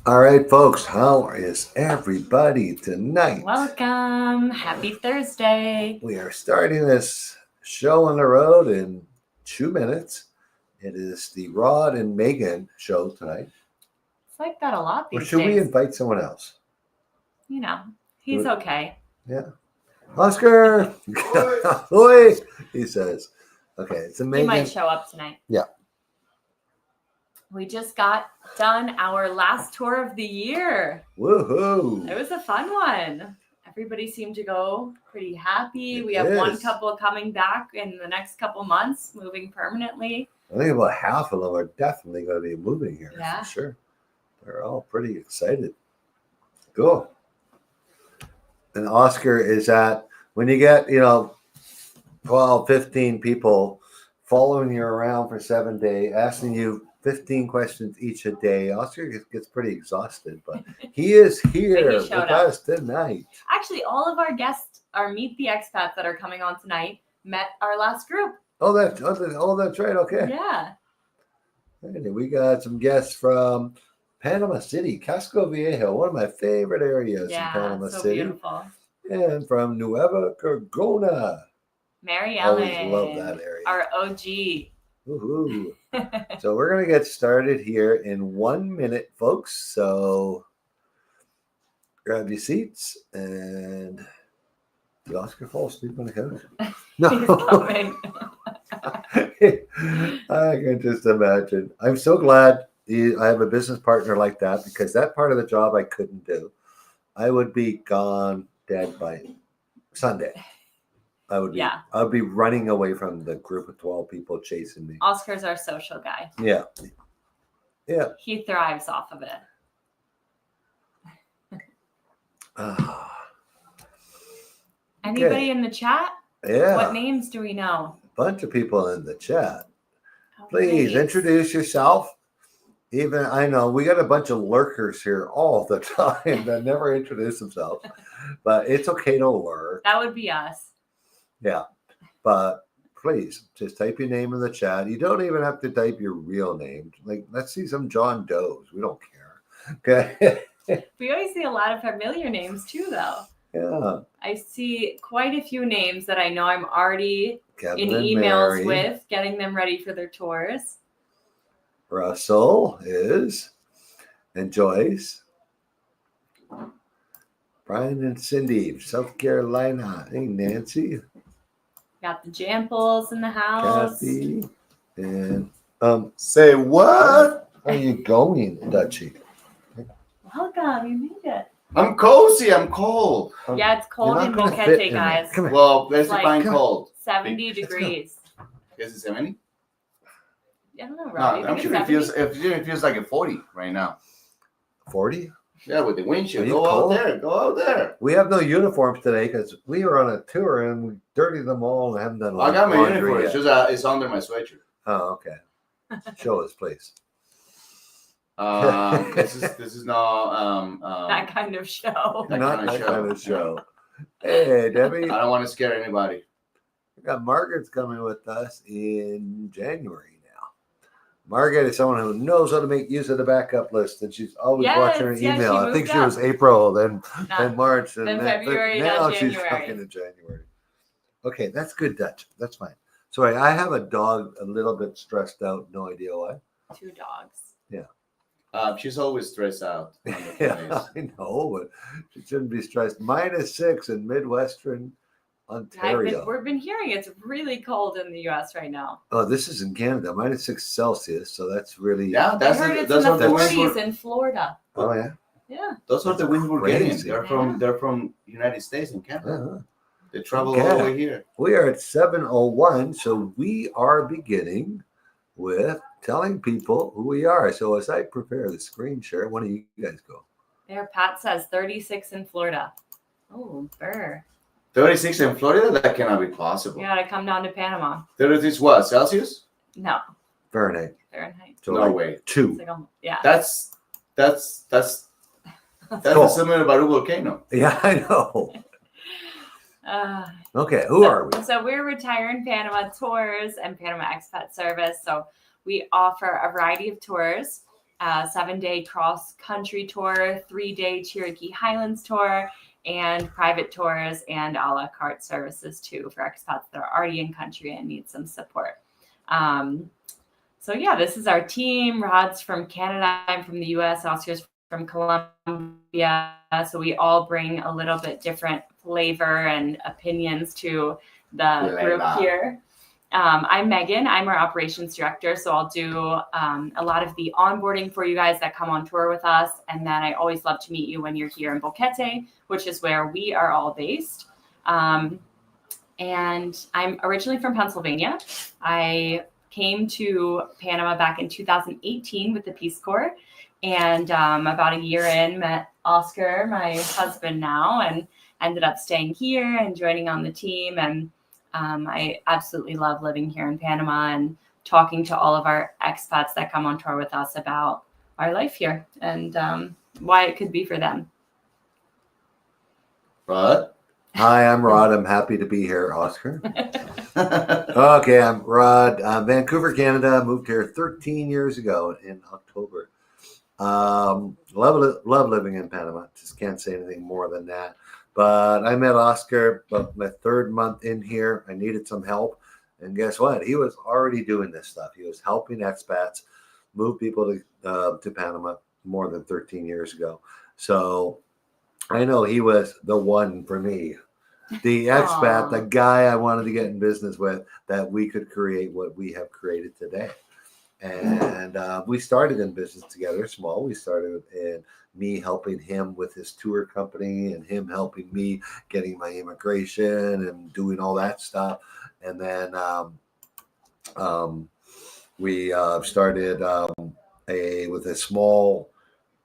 All right, folks, how is everybody tonight? Welcome. Happy Thursday. We are starting this show on the road in 2 minutes. It is the Rod and Megan show tonight. It's like that a lot Or these should we days. invite someone else? You know, he's okay. Yeah. Oscar! Oi! He says. Okay, it's a He Megan. might show up tonight. Yeah. We just got done our last tour of the year. Woohoo! It was a fun one. Everybody seemed to go pretty happy. We have It one is. couple coming back in the next couple months, moving permanently. I think about half of them are definitely going to be moving here. Yeah. For sure. They're all pretty excited. Cool. And Oscar is at, when you get, 12, 15 people following you around for 7 days, asking you 15 questions each a day, Oscar gets pretty exhausted, but he is here with us tonight. Actually, all of our guests, our Meet the Expats that are coming on tonight, met our last group. Oh, that's right. Okay. Yeah. And we got some guests from Panama City, Casco Viejo, one of my favorite areas in Panama so City. Beautiful. And from Nueva Gorgona. Mary Ellen. Always love that area. Our OG. Woohoo. So we're going to get started here in 1 minute, folks. So grab your seats and did Oscar fall asleep on the couch? No. He's coming. I can just imagine. I'm so glad I have a business partner like that, because that part of the job I couldn't do. I would be gone dead by Sunday. I would be running away from the group of 12 people chasing me. Oscar's our social guy. Yeah. Yeah. He thrives off of it. Anybody in the chat? Yeah. What names do we know? Bunch of people in the chat. Please introduce yourself. Even I know we got a bunch of lurkers here all the time that never introduce themselves, but it's okay to lurk. That would be us. Yeah, but please just type your name in the chat. You don't even have to type your real name. Like, let's see some John Does. We don't care. Okay. We always see a lot of familiar names too, though. Yeah. I see quite a few names that I know I'm already Kevin in and emails Mary. with, getting them ready for their tours. Russell is, and Joyce. Brian and Cindy, South Carolina. Hey, Nancy. Got the Jamples in the house. Kathy. And say what? How are you going, Dutchie? Welcome, you made it. I'm cozy. I'm cold. Yeah, it's cold in Boquete, guys. Come here. Well, let's define like cold. 70 degrees. Is it 70? I don't know, No, Rob. I'm sure it feels like a 40 right now. 40? Yeah, with the windshield. Are you Go cold? out there. Go out there. We have no uniforms today because we were on a tour and we dirtied them all and haven't done I got my laundry uniform. yet. It's just it's under my sweatshirt. Oh, okay. Show us, please. This is not that kind of show. Not that kind of show. Hey, Debbie. I don't want to scare anybody. We got Margaret's coming with us in January now. Margaret is someone who knows how to make use of the backup list, and she's always watching her email. I think she was April, then March, and then February, now January. She's coming in January. Okay, that's good, Dutch. That's fine. Sorry, I have a dog a little bit stressed out. No idea why. 2 dogs. Yeah. She's always stressed out. Yeah, I know, but she shouldn't be stressed. -6 in Midwestern Ontario. We've been hearing it's really cold in the U.S. right now. Oh, this is in Canada, -6 Celsius. So that's really Yeah, I heard it's in the 40s in Florida. Oh yeah. Yeah. Those are the winds we're getting. Crazy. They're from United States and Canada. Uh-huh. They travel all the way here. We are at 7:01, so we are beginning with telling people who we are. So as I prepare the screen share, one of you guys go. There, Pat says 36 in Florida. Oh, burr. 36 in Florida? That cannot be possible. You gotta come down to Panama. 36 what? Celsius? No. Fahrenheit. So no way. 2. Like, yeah. That's cool. the similar Baru volcano. Yeah, I know. Okay, who are we? So we're Retiring Panama Tours and Panama Expat Service. So we offer a variety of tours a 7-day cross-country tour, 3-day Cherokee Highlands tour, and private tours and a la carte services too for expats that are already in country and need some support. So yeah, this is our team. Rod's from Canada, I'm from the US, Oscar's from Colombia. So we all bring a little bit different flavor and opinions to the group here. I'm Megan. I'm our operations director. So I'll do a lot of the onboarding for you guys that come on tour with us. And then I always love to meet you when you're here in Boquete, which is where we are all based. And I'm originally from Pennsylvania. I came to Panama back in 2018 with the Peace Corps. And about a year in, met Oscar, my husband now, and ended up staying here and joining on the team. And I absolutely love living here in Panama and talking to all of our expats that come on tour with us about our life here and why it could be for them. Rod? Hi, I'm Rod. I'm happy to be here, Oscar. Okay, I'm Rod. Vancouver, Canada. Moved here 13 years ago in October. Love living in Panama. Just can't say anything more than that. But I met Oscar about my 3rd month in here. I needed some help. And guess what? He was already doing this stuff. He was helping expats move people to Panama more than 13 years ago. So I know he was the one for me. The expat, the guy I wanted to get in business with, that we could create what we have created today. And we started in business together, small. We started in me helping him with his tour company and him helping me getting my immigration and doing all that stuff. And then we started with a small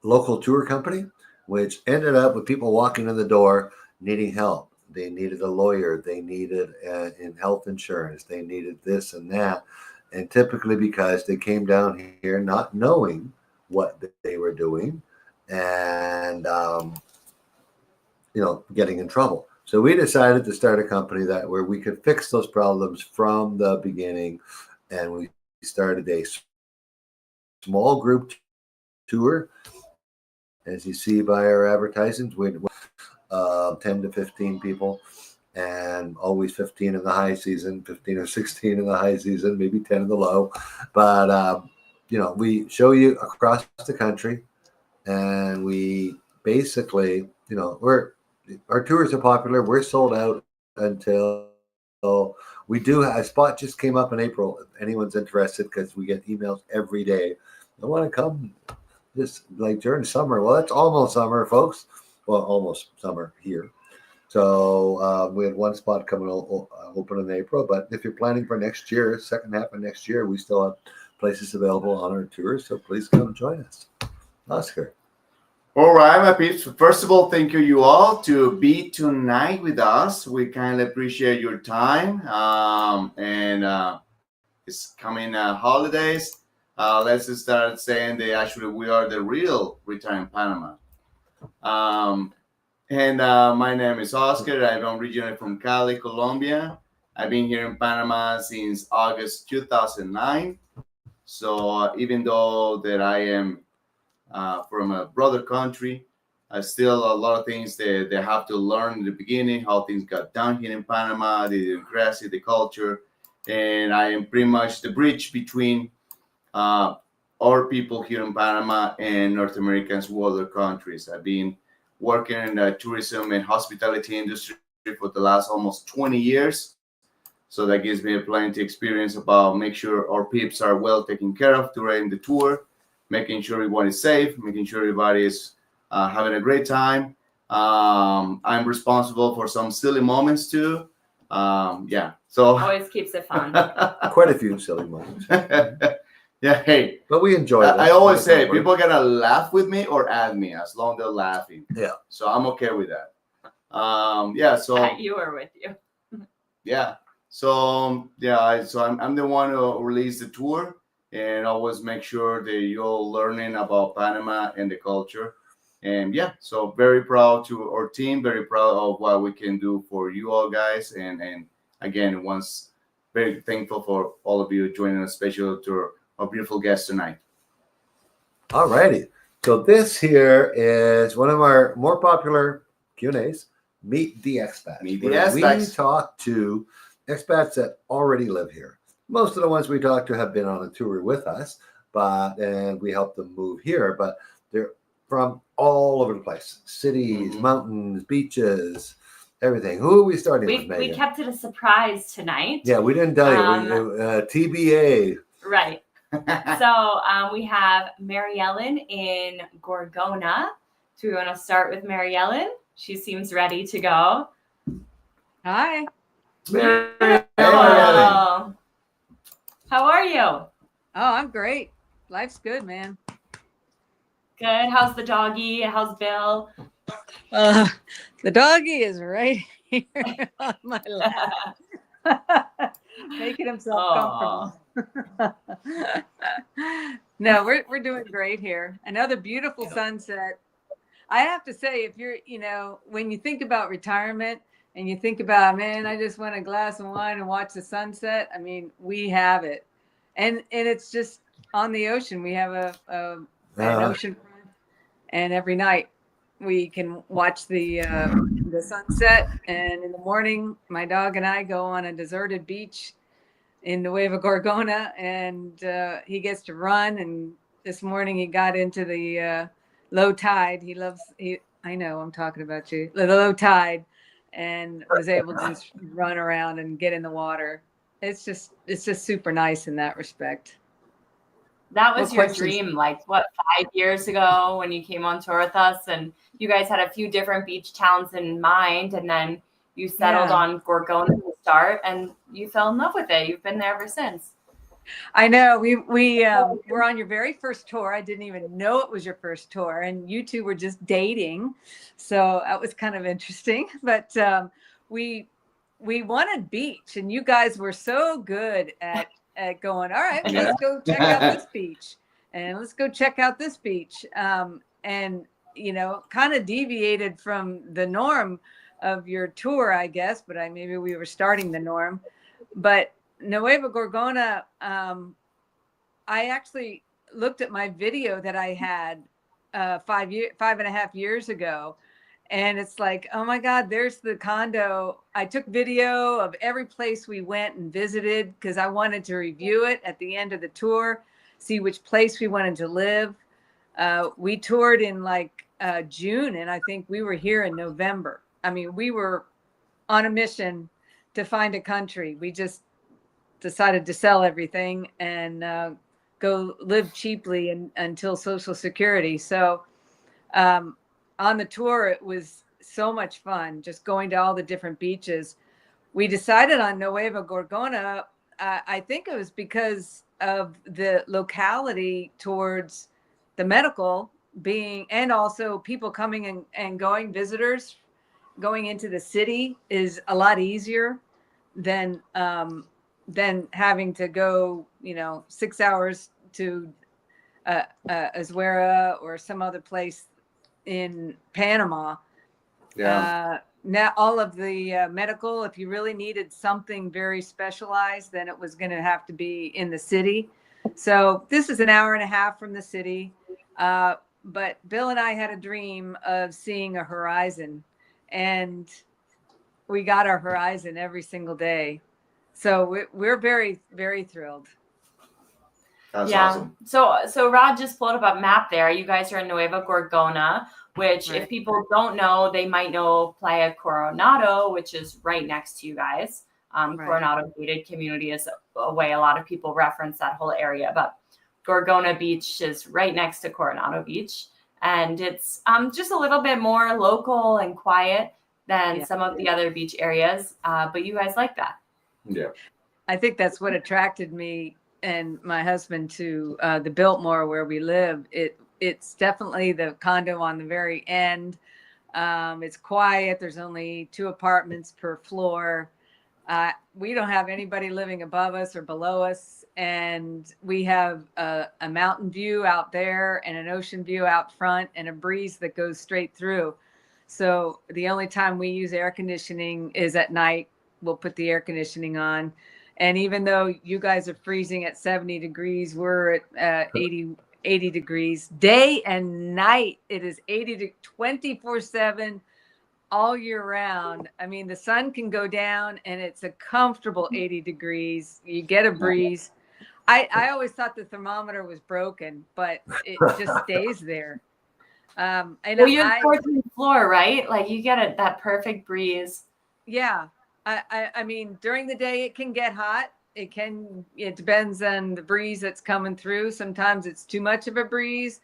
local tour company, which ended up with people walking in the door needing help. They needed a lawyer. They needed in health insurance. They needed this and that. And typically because they came down here not knowing what they were doing and, getting in trouble. So we decided to start a company where we could fix those problems from the beginning. And we started a small group tour. As you see by our advertisements, we 10 to 15 people. And always 15 in the high season, 15 or 16 in the high season, maybe 10 in the low. But, we show you across the country and we basically, our tours are popular. We're sold out until we do. A spot just came up in April. If anyone's interested, because we get emails every day. I want to come just like during summer. Well, it's almost summer, folks. Well, almost summer here. So we had one spot coming open in April, but if you're planning for next year, second half of next year, we still have places available on our tours. So please come join us. Oscar. All right, my peeps. First of all, thank you all to be tonight with us. We kindly appreciate your time. And it's coming holidays. Let's just start saying that actually we are the real Retire in Panama. And my name is Oscar. I'm originally from Cali, Colombia. I've been here in Panama since August 2009. So even though that I am from a brother country, I still a lot of things that they have to learn in the beginning, how things got done here in Panama, the democracy, the culture. And I am pretty much the bridge between our people here in Panama and North Americans who other countries. I've been working in the tourism and hospitality industry for the last almost 20 years. So that gives me a plenty experience about make sure our peeps are well taken care of during the tour, making sure everyone is safe, making sure everybody is having a great time. I'm responsible for some silly moments too. So always keeps it fun. Quite a few silly moments. Yeah, hey. But we enjoy it. I always say people gotta laugh with me or at me as long as they're laughing. Yeah. So I'm okay with that. So At you or with you. Yeah. So I'm the one who released the tour and always make sure that you're learning about Panama and the culture. And so very proud to our team, very proud of what we can do for you all guys. And again, once very thankful for all of you joining us, special to our beautiful guest tonight. All righty. So this here is one of our more popular Q&As, Meet the Expats. Meet the where Expats. We talk to expats that already live here. Most of the ones we talk to have been on a tour with us, and we help them move here, but they're from all over the place. Cities, mountains, beaches, everything. Who are we starting with, Megan? We kept it a surprise tonight. Yeah, we didn't tell you. TBA. Right. So we have Mary Ellen in Gorgona. So we want to start with Mary Ellen. She seems ready to go. Hi. Mary Ellen. How are you? Oh, I'm great. Life's good, man. Good. How's the doggy? How's Bill? The doggy is right here on my lap, making himself comfortable. No, we're doing great here. Another beautiful sunset. I have to say, if you're, when you think about retirement and you think about, man, I just want a glass of wine and watch the sunset. I mean, we have it, and it's just on the ocean. We have an ocean front, and every night we can watch the sunset. And in the morning, my dog and I go on a deserted beach in Nueva Gorgona, and he gets to run. And this morning he got into the low tide. I know I'm talking about you. The low tide, and was able to just run around and get in the water. It's just super nice in that respect. That was your dream, like what, 5 years ago when you came on tour with us, and you guys had a few different beach towns in mind, and then you settled on Gorgona to start, and you fell in love with it. You've been there ever since. I know. We were on your very first tour. I didn't even know it was your first tour, and you two were just dating, so that was kind of interesting. But we wanted beach, and you guys were so good at going, all right, let's go check out this beach, and let's go check out this beach, and kind of deviated from the norm of your tour, I guess. But maybe we were starting the norm, but. Nueva Gorgona, I actually looked at my video that I had 5.5 years ago, and it's like, oh my God, there's the condo. I took video of every place we went and visited because I wanted to review it at the end of the tour, see which place we wanted to live. We toured in June, and I think we were here in November. I mean, we were on a mission to find a country. We just decided to sell everything and go live cheaply until Social Security. So on the tour, it was so much fun just going to all the different beaches. We decided on Nueva Gorgona. I think it was because of the locality towards the medical being, and also people coming and going, visitors going into the city is a lot easier than having to go, 6 hours to Azuera or some other place in Panama. Yeah. Now all of the medical, if you really needed something very specialized, then it was going to have to be in the city. So this is an hour and a half from the city. But Bill and I had a dream of seeing a horizon, and we got our horizon every single day. So we're very, very thrilled. That's awesome. So Rod just pulled up a map there. You guys are in Nueva Gorgona, which if people don't know, they might know Playa Coronado, which is right next to you guys. Coronado gated community is a way a lot of people reference that whole area, but Gorgona Beach is right next to Coronado Beach. And it's just a little bit more local and quiet than some of the other beach areas. But you guys like that. Yeah. I think that's what attracted me and my husband to the Biltmore where we live. It's definitely the condo on the very end. It's quiet. There's only 2 apartments per floor. We don't have anybody living above us or below us. And we have a mountain view out there and an ocean view out front and a breeze that goes straight through. So the only time we use air conditioning is at night. We'll put the air conditioning on. And even though you guys are freezing at 70 degrees, we're at 80 degrees. Day and night, it is 80 to 24/7 all year round. I mean, the sun can go down and it's a comfortable 80 degrees. You get a breeze. I always thought the thermometer was broken, but it just stays there. And Well, you have 14th floor, right? Like you get that perfect breeze. Yeah. I mean, during the day it can get hot. It depends on the breeze that's coming through. Sometimes it's too much of a breeze.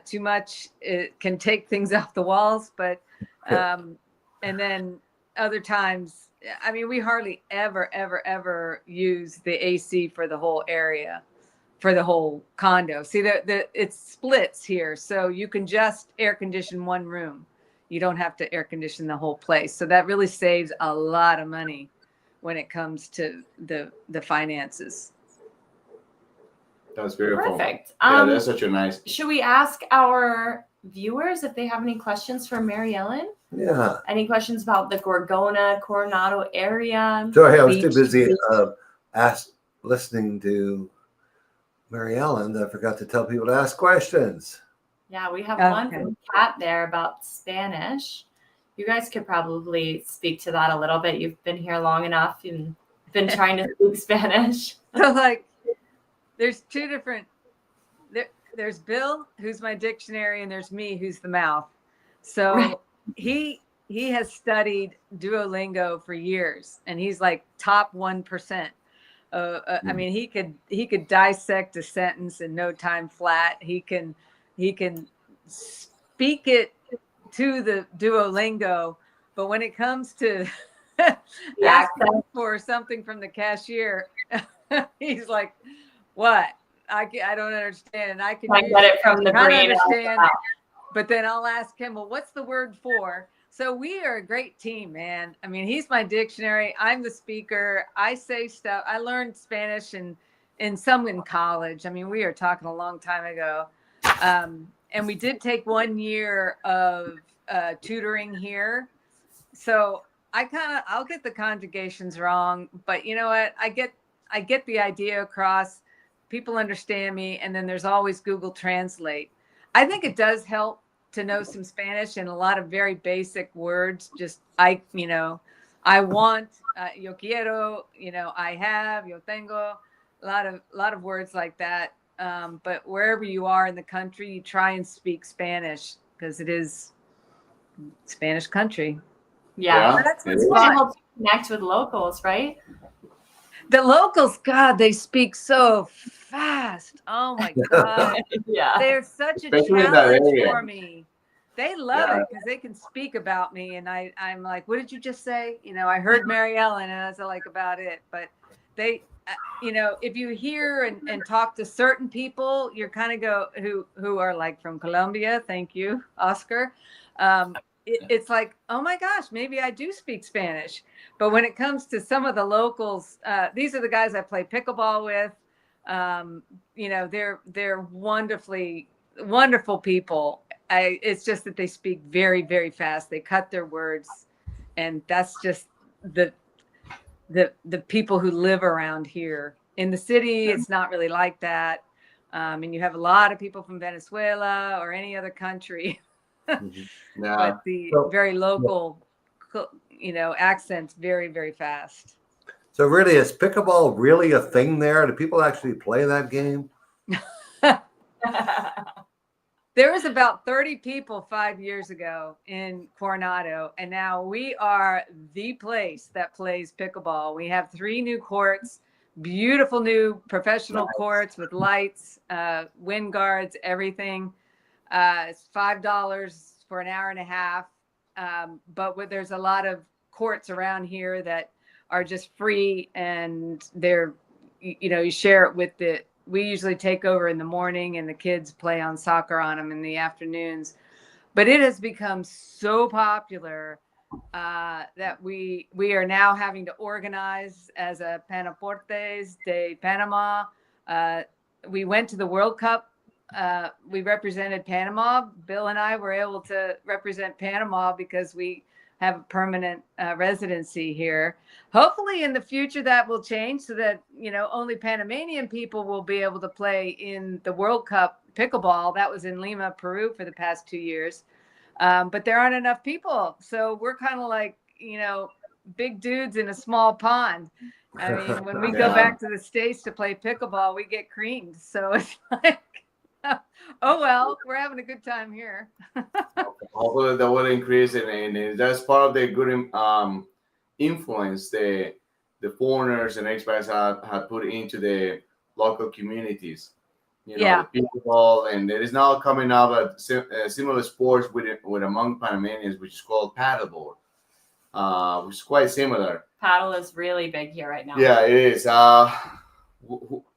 Too much, it can take things off the walls. But, and then other times, I mean, we hardly ever use the AC for the whole area, for the whole condo. See, it splits here. So you can just air condition one room. You don't have to air condition the whole place. So that really saves a lot of money when it comes to the finances. That's beautiful. Perfect. Yeah, that's such a nice. Should we ask our viewers if they have any questions for Mary Ellen? Yeah. Any questions about the Gorgona, Coronado area? Sorry, I was too busy listening to Mary Ellen that I forgot to tell people to ask questions. Yeah, we have Okay. one from Kat there about Spanish. You guys could probably speak to that a little bit. You've been here long enough and been trying to speak Spanish. So like, there's two different, there's Bill, who's my dictionary, and there's me, who's the mouth. So Right. he has studied Duolingo for years, and he's like top 1%. I mean, he could dissect a sentence in no time flat. He can speak it to the Duolingo, but when it comes to asking for something from the cashier, he's like, "What? I don't understand." And I can get it from the brain. Understand, but then I'll ask him, "Well, what's the word for?" So we are a great team, man. I mean, he's my dictionary. I'm the speaker. I say stuff. I learned Spanish and some in college. I mean, we are talking a long time ago. And we did take 1 year of tutoring here. So I'll get the conjugations wrong, but you know what? I get the idea across. People understand me. And then there's always Google Translate. I think it does help to know some Spanish and a lot of very basic words. Just I want, yo quiero, I have, yo tengo, a lot of words like that. But wherever you are in the country, you try and speak Spanish because it is Spanish country. Yeah. That's It helps you connect with locals, right? The locals, God, they speak so fast. Oh my God. Yeah. They're such a Especially in that challenge area. for me. They love it because they can speak about me. And I'm like, what did you just say? I heard Mary Ellen and I was like about it. But they, if you hear and talk to certain people, you're kind of who are like from Colombia. Thank you, Oscar. It's like, oh my gosh, maybe I do speak Spanish. But when it comes to some of the locals, these are the guys I play pickleball with. They're wonderful people. It's just that they speak very, very fast. They cut their words, and that's just the people who live around here. In the city, it's not really like that. And you have a lot of people from Venezuela or any other country. Yeah. But the very local, accents very, very fast. So really, is pickleball really a thing there? Do people actually play that game? There was about 30 people 5 years ago in Coronado, and now we are the place that plays pickleball. We have 3 new courts, beautiful new professional courts with lights, wind guards, everything. It's $5 for an hour and a half. But there's a lot of courts around here that are just free, and they're, you share it with we usually take over in the morning and the kids play on soccer on them in the afternoons. But it has become so popular that we are now having to organize as a Panaportes de Panama. We went to the World Cup. We represented Panama. Bill and I were able to represent Panama because we have a permanent residency here. Hopefully in the future that will change so that, only Panamanian people will be able to play in the World Cup pickleball. That was in Lima, Peru for the past 2 years. But there aren't enough people. So we're kind of like, big dudes in a small pond. I mean, when we go back to the States to play pickleball, we get creamed. So it's like, oh, well, we're having a good time here. Hopefully that will increase, and that's part of the good influence the foreigners and expats have put into the local communities. The pickleball, and there is now coming up a similar sports with among Panamanians, which is called paddleboard, which is quite similar. Paddle is really big here right now. Yeah, it is. I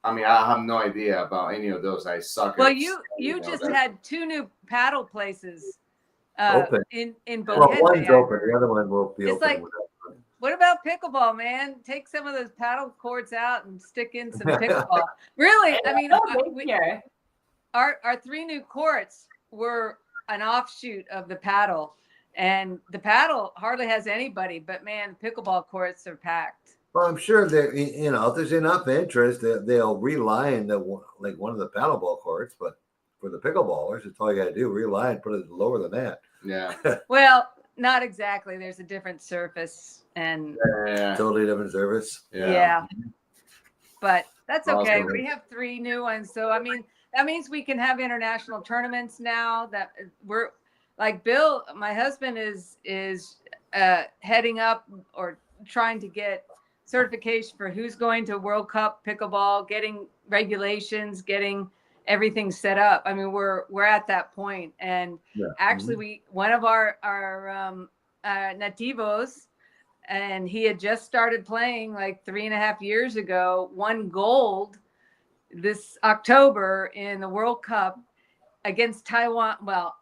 have no idea about any of those. I suck. Well, you just had 2 new paddle places Open. in Boquete. Well, one's open. The other one will be It's open. like, what about pickleball, man? Take some of those paddle courts out and stick in some pickleball. Really? I mean, our 3 new courts were an offshoot of the paddle, and the paddle hardly has anybody, but man, pickleball courts are packed. Well, I'm sure that if there's enough interest, they'll reline one of the paddleball courts. But for the pickleballers, it's all you got to do: reline, put it lower than that. Yeah. Well, not exactly. There's a different surface, and Totally different service. Yeah. But that's okay. Awesome. We have 3 new ones, so I mean that means we can have international tournaments now. That we're like Bill, my husband is heading up or trying to get certification for who's going to World Cup pickleball, getting regulations, getting everything set up. I mean, we're at that point, and actually, one of our nativos, and he had just started playing like 3.5 years ago, won gold this October in the World Cup against Taiwan. Well,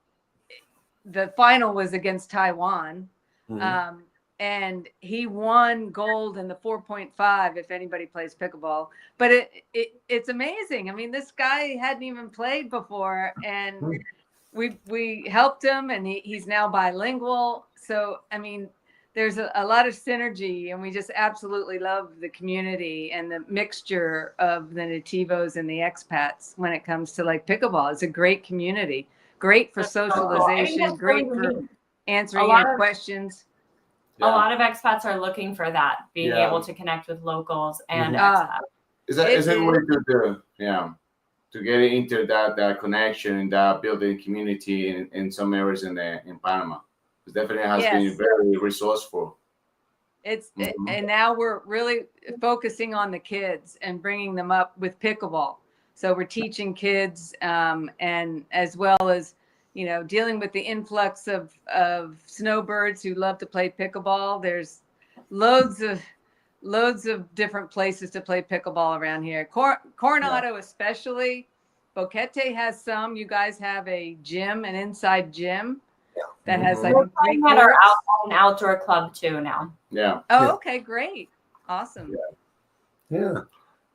the final was against Taiwan. And he won gold in the 4.5 if anybody plays pickleball. But it's amazing. I mean, this guy hadn't even played before, and we helped him, and he's now bilingual. So, I mean, there's a lot of synergy, and we just absolutely love the community and the mixture of the nativos and the expats when it comes to like pickleball. It's a great community, great for socialization, great for answering your questions. A lot of expats are looking for that, being able to connect with locals and expats. Is that a way to get into that connection and that building community in some areas in Panama? It definitely has been very resourceful. And now we're really focusing on the kids and bringing them up with pickleball. So we're teaching kids, and as well as dealing with the influx of snowbirds who love to play pickleball. There's loads of different places to play pickleball around here. Coronado especially. Boquete has some. You guys have a gym, an inside gym that has like 3 courts. Our an outdoor club too now. Yeah. Oh, okay, great, awesome. Yeah.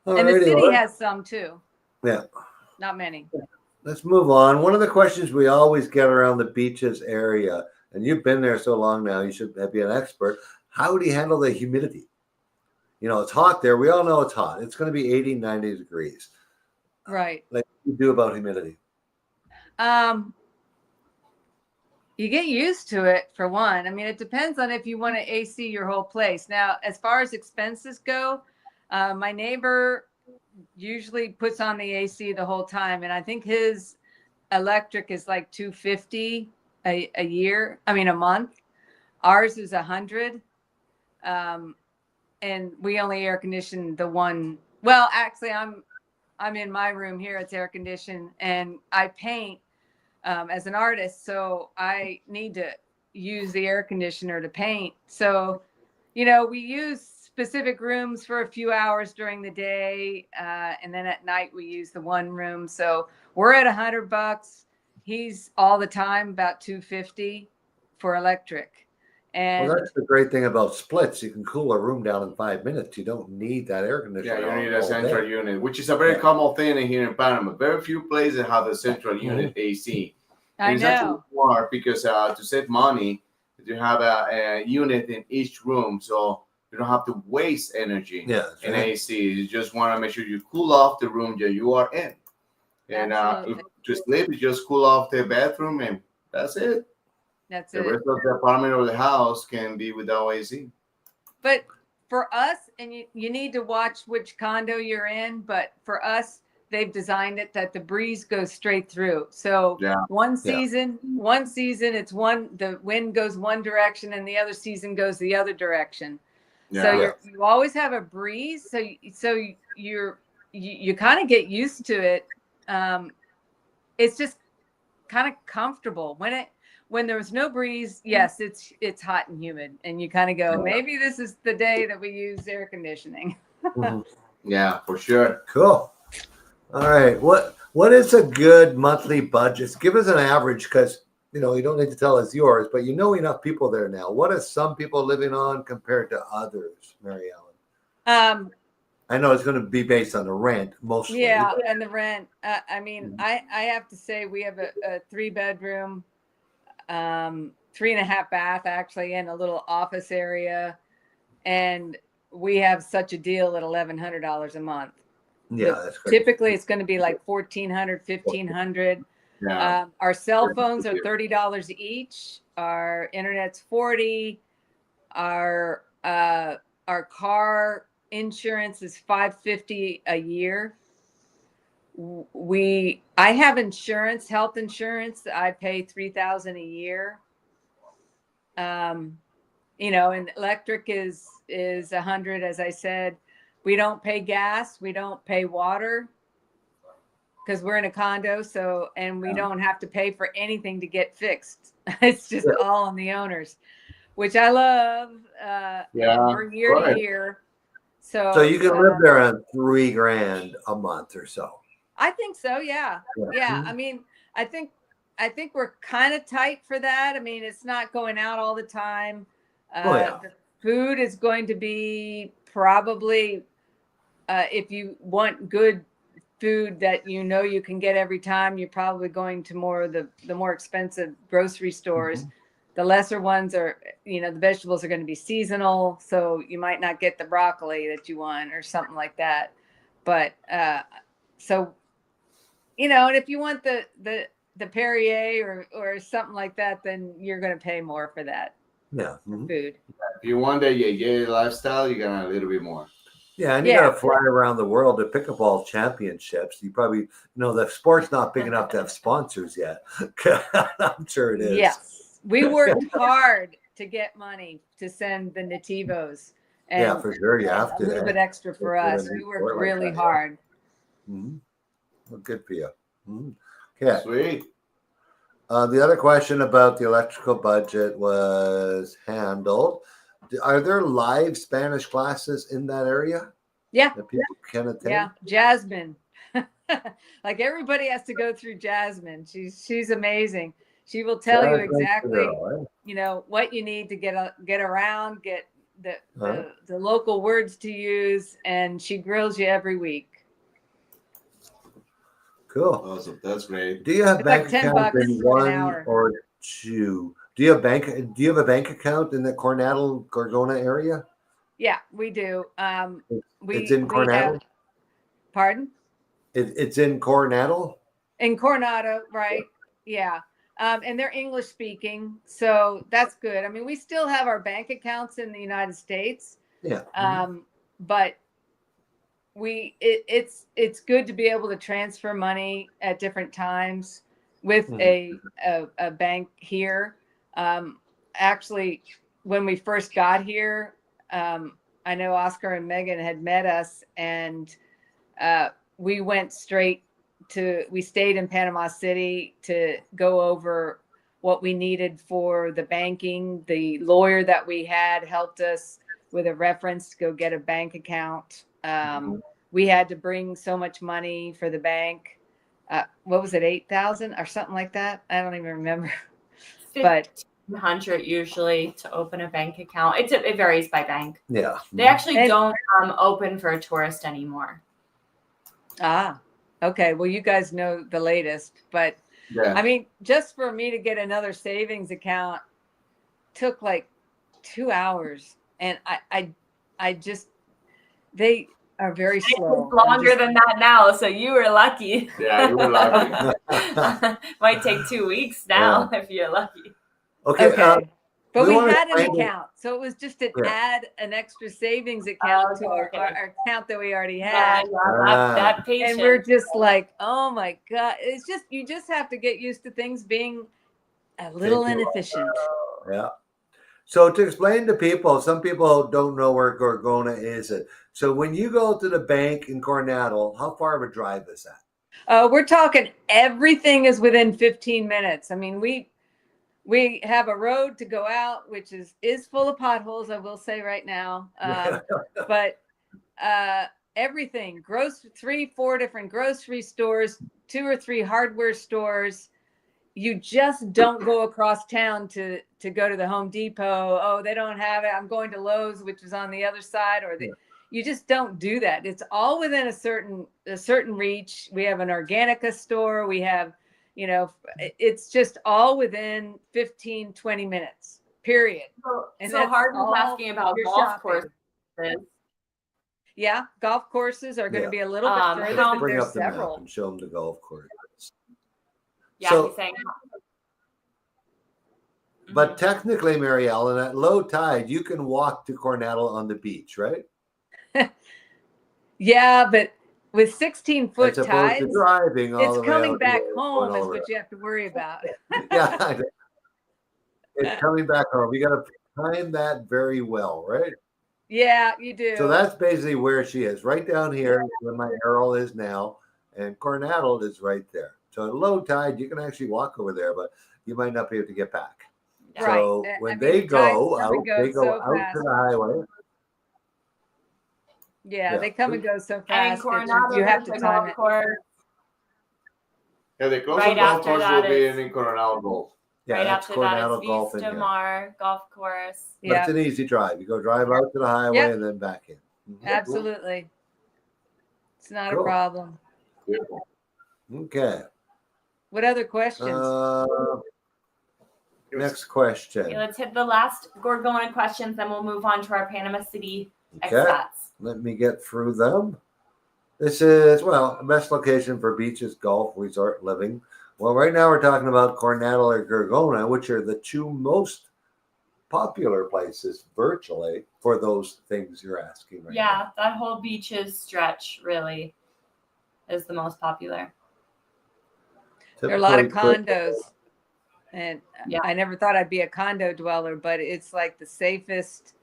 And the city has some too. Yeah. Not many. Let's move on. One of the questions we always get around the beaches area, and you've been there so long now, you should be an expert. How do you handle the humidity? It's hot there. We all know it's hot. It's going to be 80, 90 degrees. Right. Like, what do you do about humidity? You get used to it, for one. I mean, it depends on if you want to AC your whole place. Now, as far as expenses go, my neighbor usually puts on the AC the whole time, and I think his electric is like $250 a month. Ours is $100, and we only air condition the one. Well, actually, I'm in my room here. It's air conditioned, and I paint as an artist, so I need to use the air conditioner to paint. So, we use specific rooms for a few hours during the day, and then at night we use the one room. So we're at $100. He's all the time about $250 for electric. And that's the great thing about splits. You can cool a room down in 5 minutes. You don't need that air conditioner. Yeah, you need a central unit, which is a very common thing here in Panama. Very few places have a central unit AC. I know. Actually more because to save money, you have a unit in each room, so you don't have to waste energy in AC. You just want to make sure you cool off the room that you are in. And Absolutely. to sleep, you just cool off the bathroom, and that's it. That's The it. rest of the apartment or the house can be without AC. But for us, and you need to watch which condo you're in, but for us, they've designed it that the breeze goes straight through. So Yeah. one season, it's the wind goes one direction and the other season goes the other direction. So Yeah. you always have a breeze. So you kind of get used to it. It's just kind of comfortable when there was no breeze. Yes, it's hot and humid, and you kind of go, maybe this is the day that we use air conditioning. Mhm. Yeah, for sure. Cool. All right. What is a good monthly budget? Give us an average, because you don't need to tell us yours, but you know enough people there now. What are some people living on compared to others, Mary Ellen? I know it's going to be based on the rent mostly. Yeah, and the rent. I mean, I have to say we have a 3-bedroom, 3.5 bath actually, and a little office area, and we have such a deal at $1,100 a month. Yeah, that's great. Typically it's going to be like $1,400, $1,500. Yeah. Our cell phones are $30 each. Our internet's $40. Our car insurance is $550 a year. I have insurance, health insurance. I pay $3,000 a year. And electric is $100, as I said. We don't pay gas. We don't pay water because we're in a condo. So, and we don't have to pay for anything to get fixed. It's just all on the owners, which I love. And we're year to year. So you can live there on $3,000 a month or so. I think so. Yeah. I mean, I think we're kind of tight for that. I mean, it's not going out all the time. The food is going to be probably, if you want good food that you can get every time, you're probably going to the more expensive grocery stores. The lesser ones are, the vegetables are going to be seasonal, so you might not get the broccoli that you want or something like that. But so, and if you want the Perrier or something like that, then you're going to pay more for that. Yeah. For food. If you want the lifestyle, you got a little bit more. Yeah, and you got to fly around the world to pickleball championships. You probably the sport's not big enough to have sponsors yet. I'm sure it is. Yes, we worked hard to get money to send the nativos. And yeah, for sure, you have to. A little bit extra for us. We worked really hard. Mm-hmm. Well, good for you. Mm-hmm. Okay. Sweet. The other question about the electrical budget was handled. Are there live Spanish classes in that area? Yeah. That people can attend? Yeah. Jasmine. Like everybody has to go through Jasmine. She's amazing. She will tell you exactly, what you need to get around, get the local words to use, and she grills you every week. Cool. Awesome. That's great. Do you have bank account in one or two? Do you have a bank account in the Coronado Gorgona area? Yeah, we do. It's in Coronado. Pardon? It's in Coronado. In Coronado, right? Yeah. And they're English speaking, so that's good. I mean, we still have our bank accounts in the United States. Yeah. But it's good to be able to transfer money at different times with a bank here. Actually, when we first got here, I know Oscar and Megan had met us, and we went we stayed in Panama City to go over what we needed for the banking. The lawyer that we had helped us with a reference to go get a bank account. We had to bring so much money for the bank. What was it, 8,000 or something like that? I don't even remember. But 100 usually to open a bank account. It varies by bank. Yeah. They actually don't open for a tourist anymore. Okay. Well, you guys know the latest, but I mean, just for me to get another savings account took like 2 hours, and I just are very slow. It's longer than that now, so you were lucky. Yeah, you were lucky. Might take 2 weeks now if you're lucky. Okay. Okay. But we wanna had an find it- account. So it was just to Yeah. add an extra savings account to Okay. our account that we already Yeah, had. that patience. And we're just like, oh my God. It's just, you just have to get used to things being a little inefficient. Yeah. So to explain to people, some people don't know where Gorgona is. So when you go to the bank in Coronado, how far of a drive is that? We're talking everything is within 15 minutes. I mean, we have a road to go out, which is full of potholes, I will say right now. But everything, 3-4 different grocery stores, 2 or 3 hardware stores. You just don't go across town to go to the Home Depot. Oh, they don't have it. I'm going to Lowe's, which is on the other side, you just don't do that. It's all within a certain reach. We have an Organica store. We have, it's just all within 15, 20 minutes, period. And So that's Hard was all asking about your golf shopping. courses. Yeah, golf courses are going to be a little bit further, how- but Bring there's up the map several. and show them the golf course. Yeah, So- he's saying. But technically, Mary Ellen, at low tide, you can walk to Coronado on the beach, right? Yeah, but with 16-foot As opposed tides, to driving all it's the way coming out back here, home going is all what you have to worry about. Yeah, I know. It's coming back home. You got to time that very well, right? Yeah, you do. So that's basically where she is, right down here where my arrow is now, and Coronado is right there. So at low tide, you can actually walk over there, but you might not be able to get back. Right. So I when mean, they the tides go come out, and go they go so out fast. to the highway. Yeah, Yeah. they come and go so And fast. Coronado, You have to the time golf it. course, Yeah, the closest Right golf after course that will be is- in Coronado Golf. Yeah, right that's after Coronado that is Golf in Vista here. Mar Golf Course. But Yeah, it's an easy drive. You go drive out to the highway Yep. and then back in. Mhm. absolutely. It's not a Cool. problem. Beautiful. Okay. What other questions? Next question. Okay, let's hit the last Gorgona questions, then we'll move on to our Panama City Okay. expats. Let me get through them. This is, well, the best location for beaches, golf, resort living. Well, right now we're talking about Coronado or Gorgona, which are the 2 most popular places virtually for those things you're asking right Yeah, that whole beaches stretch really is the most popular. now. There are a lot of Typically, condos, and Yeah. I never thought I'd be a condo dweller, but it's like the safest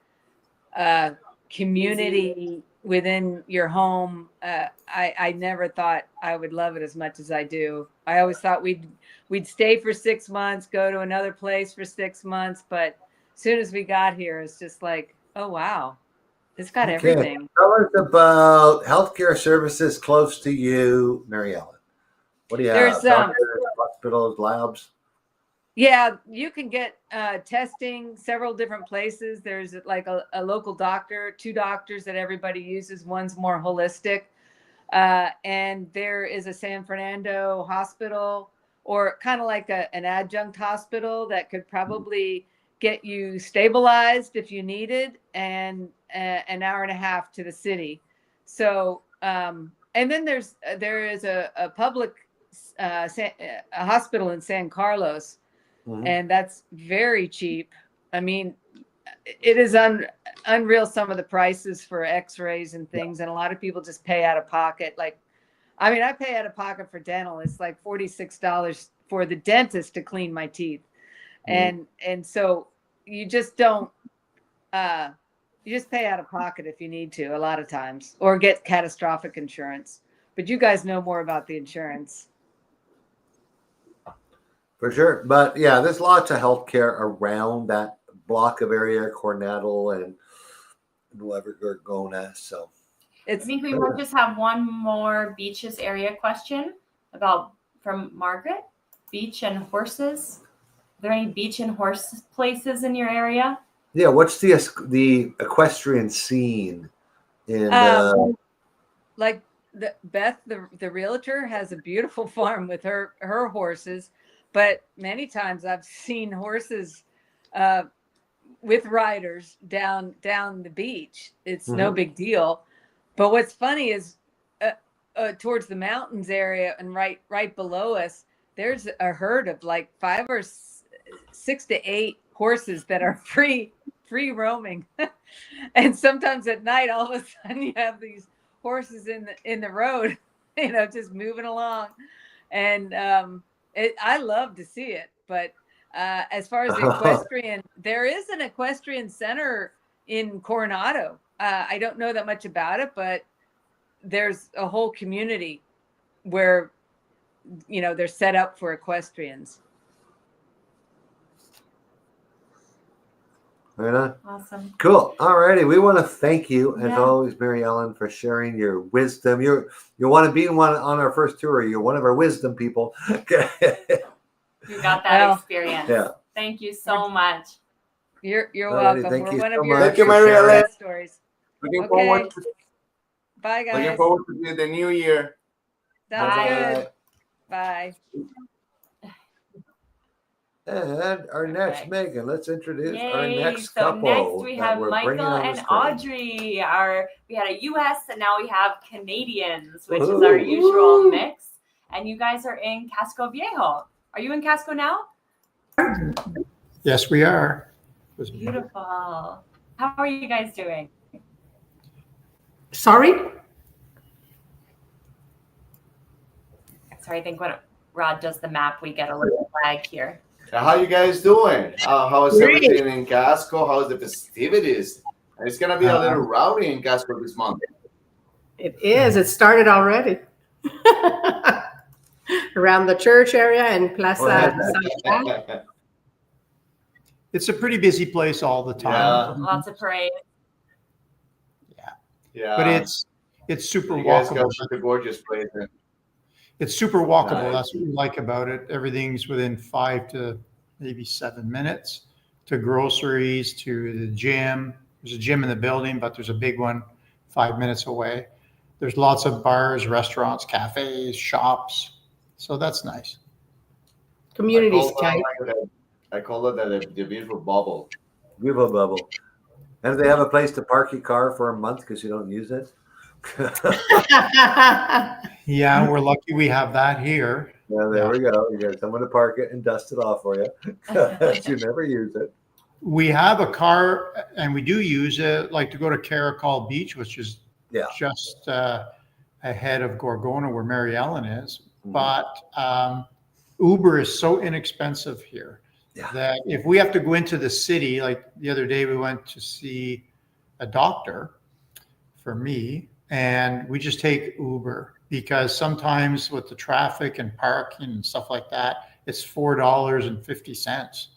community within your home. I never thought I would love it as much as I do. I always thought we'd stay for 6 months, go to another place for 6 months, but as soon as we got here, it's just like, oh wow, it's got Okay. everything. Tell us about healthcare services close to you, Mary Ellen. What do you There's, have? Doctors, hospitals, labs? Yeah, you can get testing several different places. There's like a local doctor, 2 doctors that everybody uses. One's more holistic. And there is a San Fernando hospital, or kind of like an adjunct hospital that could probably get you stabilized if you needed, and an hour and a half to the city. So, and then there is a public a hospital in San Carlos. Mhm. And that's very cheap. I mean, it is unreal, some of the prices for x-rays and things, and a lot of people just pay out of pocket. Like, I mean, I pay out of pocket for dental. It's like $46 for the dentist to clean my teeth. And so you just don't you just pay out of pocket if you need to, a lot of times, or get catastrophic insurance. But you guys know more about the insurance. For sure. But yeah, there's lots of healthcare around that block of area, Coronado and whoever Gorgona. So I think we might just have one more beaches area question from Margaret. Beach and horses. Are there any beach and horse places in your area? yeah, what's the equestrian scene in Like Beth, the realtor, has a beautiful farm with her horses, but many times I've seen horses with riders down the beach. It's no big deal. But what's funny is towards the mountains area and right below us, there's a herd of like 6 to 8 horses that are free roaming. And sometimes at night, all of a sudden you have these horses in the road, just moving along. And I love to see it. But as far as the equestrian, there is an equestrian center in Coronado. I don't know that much about it, but there's a whole community where, they're set up for equestrians. Right on. Awesome. Cool. All righty. We want to thank you, as Yeah. always, Mary Ellen, for sharing your wisdom. You're one of being one on our first tour. You're one of our wisdom people. You got that Well, experience. Yeah. Thank you so much. You're Alrighty, welcome. thank We're you one so of your much Thank you, Mary for sharing. Ellen. stories. Looking Okay. forward to Bye, guys. looking forward to the new year. Sounds Bye. good. Bye. And our next, Perfect. Megan, let's introduce our Yay. next So couple. next we that have we're bringing Michael on the and screen. Audrey. We had a US and now we have Canadians, which is Woohoo. our usual mix. And you guys are in Casco Viejo. Are you in Casco now? Yes, we are. Beautiful. How are you guys doing? Sorry? Sorry, I think when Rod does the map, we get a little lag here. How you guys doing? How is Great. everything in Casco? How's the festivities? It's gonna be a little rowdy in Casco this month. It is. It started already. Around the church area and Plaza San Juan. It's a pretty busy place all the time. Lots of parades. Yeah, But it's super you guys walkable. got such a gorgeous place. It's super walkable. Nice. That's what we like about it. Everything's within 5 to maybe 7 minutes to groceries, to the gym. There's a gym in the building, but there's a big one 5 minutes away. There's lots of bars, restaurants, cafes, shops. So that's nice. Community's tight. I call it the beautiful bubble. Beautiful bubble. And they have a place to park your car for a month because you don't use it. Yeah, we're lucky we have that here. Yeah, there we go. You got someone to park it and dust it off for you. You never use it. We have a car, and we do use it, like to go to Caracol Beach, which is Yeah. just ahead of Gorgona, where Mary Ellen is. Mhm. But Uber is so inexpensive here Yeah. that if we have to go into the city, like the other day, we went to see a doctor for me, and we just take Uber because sometimes with the traffic and parking and stuff like that, it's $4.50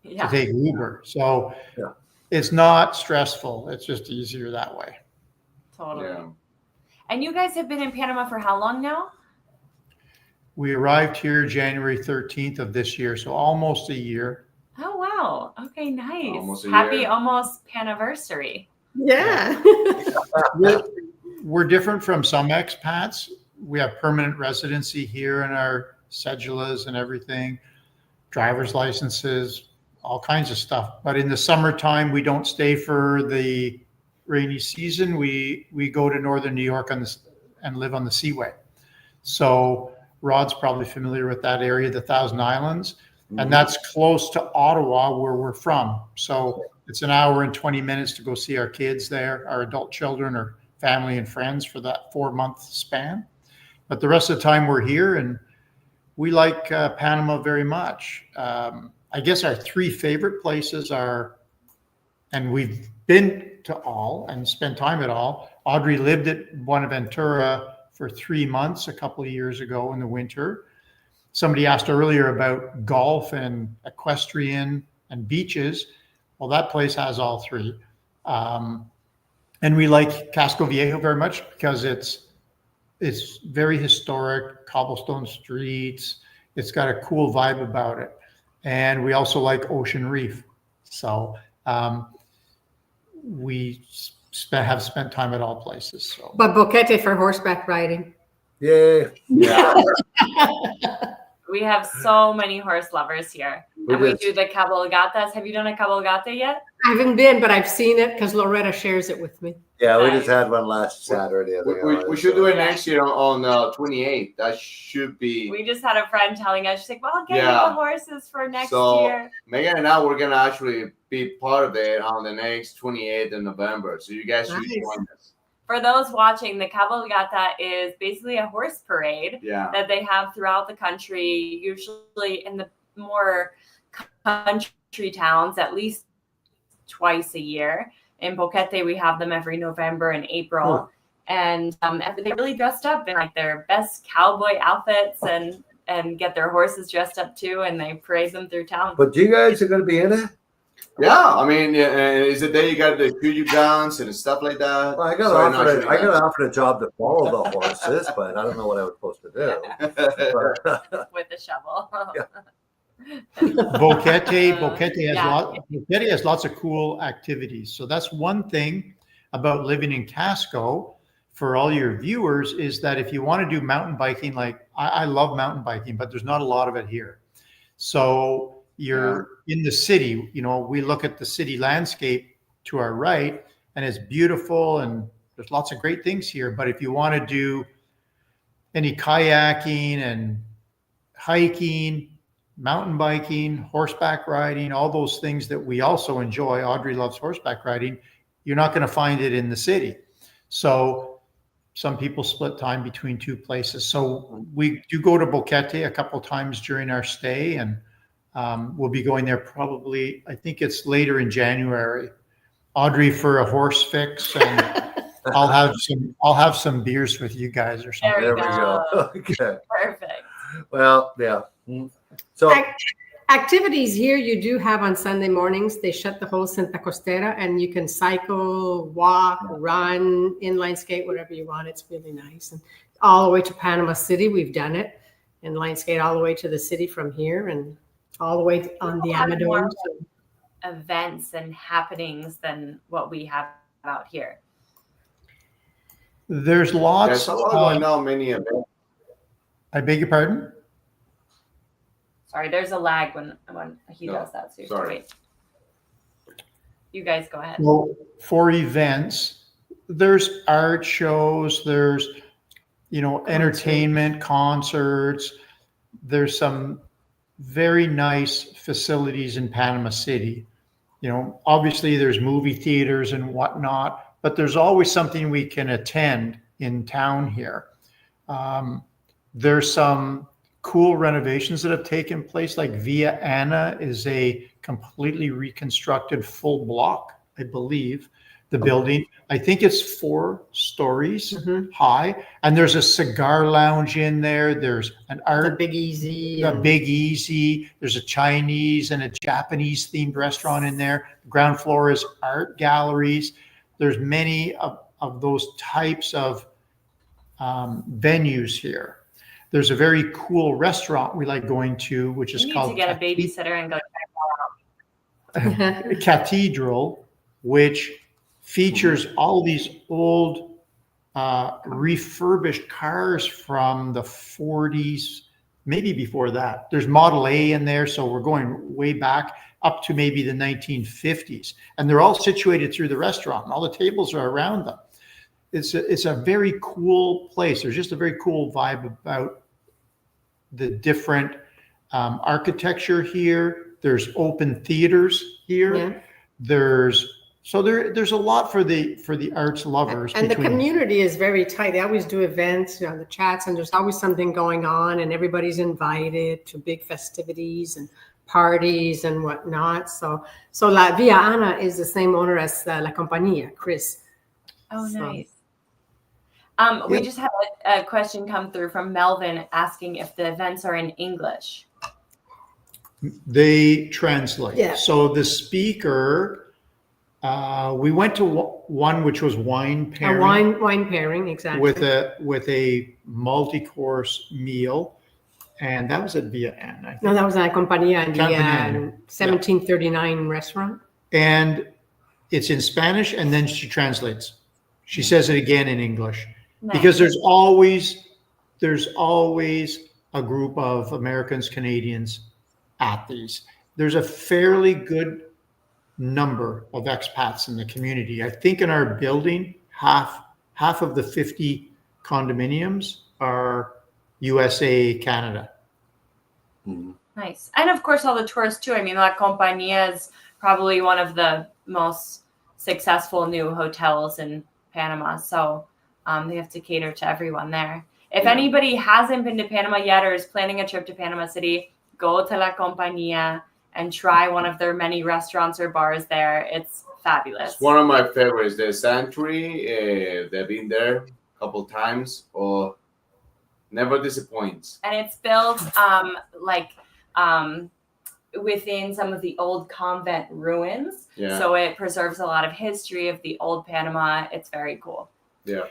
to Yeah. take Uber. So Yeah. it's not stressful. It's just easier that way. Totally. Yeah. And you guys have been in Panama for how long now? We arrived here January 13th of this year, so almost a year. Oh, wow. Okay, nice. Almost a Happy year. almost Paniversary. Yeah. We're different from some expats. We have permanent residency here in our cedulas and everything, driver's licenses, all kinds of stuff. But in the summertime, we don't stay for the rainy season. We go to northern New York and live on the Seaway. So Rod's probably familiar with that area, the Thousand Islands, and that's close to Ottawa, where we're from. So it's an hour and 20 minutes to go see our kids there, our adult children or family and friends for that 4-month span. But the rest of the time we're here, and we like Panama very much. I guess our 3 favorite places are, and we've been to all and spent time at all. Audrey lived at Buenaventura for 3 months a couple of years ago in the winter. Somebody asked earlier about golf and equestrian and beaches. Well, that place has all 3. And we like Casco Viejo very much because it's very historic, cobblestone streets. It's got a cool vibe about it. And we also like Ocean Reef. So we have spent time at all places. So. But Boquete for horseback riding. Yay. Yeah. We have so many horse lovers here. We and we did- do the cabalgatas. Have you done a cabalgata yet? I haven't been, but I've seen it because Loretta shares it with me. Yeah, we Nice. just had one last Saturday. I think We should do it Yeah. next year on 28th. That should be. We just had a friend telling us, she's like, well, I'll get you Yeah. the horses for next So- year. Megan and I, we're gonna actually be part of it on the next 28th of November. So you guys should Nice. join us. For those watching, the cabalgata is basically a horse parade Yeah. that they have throughout the country, usually in the more country towns, at least twice a year. In Boquete, we have them every November and April. And they really dressed up in like their best cowboy outfits and get their horses dressed up too, and they parade them through town. But you guys are going to be in it? Yeah, I mean, is it there you got the shoot guns and stuff like that? Well, I got Sorry, not offered. I shooting got offered a job to follow the horses, but I don't know what I was supposed to do. guns. But, With a shovel. Boquete has lots of cool activities. So that's one thing about living in Casco for all your viewers is that if you want to do mountain biking, like I love mountain biking, but there's not a lot of it here. So you're in the city, you know, we look at the city landscape to our right and it's beautiful and there's lots of great things here. But if you want to do any kayaking and hiking, mountain biking, horseback riding, all those things that we also enjoy. Audrey loves horseback riding. You're not going to find it in the city. So some people split time between two places. So we do go to Boquete a couple times during our stay, and we'll be going there probably, I think it's later in January. Audrey for a horse fix, and I'll have some beers with you guys or something. there we go. Okay. Perfect. Well, yeah. So Activities here you do have on Sunday mornings. They shut the whole Santa Costera and you can cycle, walk, run, inline skate, whatever you want. It's really nice. And all the way to Panama City, we've done it. Inline skate all the way to the city from here and all the way on the Amador. Events and happenings than what we have out here. There's lots. There's a lot going on, many events. I beg your pardon? Sorry, there's a lag when he No, does that. So you have to sorry. wait. You guys go ahead. Well, for events, there's art shows, there's, entertainment, concerts. There's some very nice facilities in Panama City. Obviously there's movie theaters and whatnot, but there's always something we can attend in town here. There's some cool renovations that have taken place, like Via Ana is a completely reconstructed full block, I believe. The building, I think it's 4 stories high, and there's a cigar lounge in there. There's an art, The Big Easy. a Big Easy. There's a Chinese and a Japanese themed restaurant in there. The ground floor is art galleries. There's many of those types of venues here. There's a very cool restaurant we like going to, which is You need called to get a babysitter and go check that out. Cathedral, which features all these old refurbished cars from the 40s, maybe before that. There's Model A in there, so we're going way back up to maybe the 1950s. And they're all situated through the restaurant, and all the tables are around them. It's a very cool place. There's just a very cool vibe about the different architecture here. There's open theaters here. Yeah. There's a lot for the arts lovers. And the community is very tight. They always do events, the chats, and there's always something going on, and everybody's invited to big festivities and parties and whatnot. So La Via Ana is the same owner as La Compañía, Chris. Oh, So- nice. We just had a question come through from Melvin asking if the events are in English. They translate. Yeah. So the speaker, we went to one which was wine A pairing wine pairing, exactly. with a multi-course meal, and that was at Via Ana, I think. No, that was La Compañía in the Compañía. 1739 restaurant. And it's in Spanish, and then she translates. She says it again in English. Nice. Because there's always a group of Americans, Canadians at these. there's a fairly good number of expats in the community. I think in our building, half of the 50 condominiums are USA, Canada. Mhm. Nice. And of course, all the tourists too. I mean, La Compañía is probably one of the most successful new hotels in Panama. So they have to cater to everyone there. If Yeah. anybody hasn't been to Panama yet or is planning a trip to Panama City, go to La Compañía and try one of their many restaurants or bars there. It's fabulous. It's one of my favorites. The Sanctuary, they've been there a couple times, or never disappoints. And it's built within some of the old convent ruins. Yeah. So it preserves a lot of history of the old Panama. It's very cool. Yeah.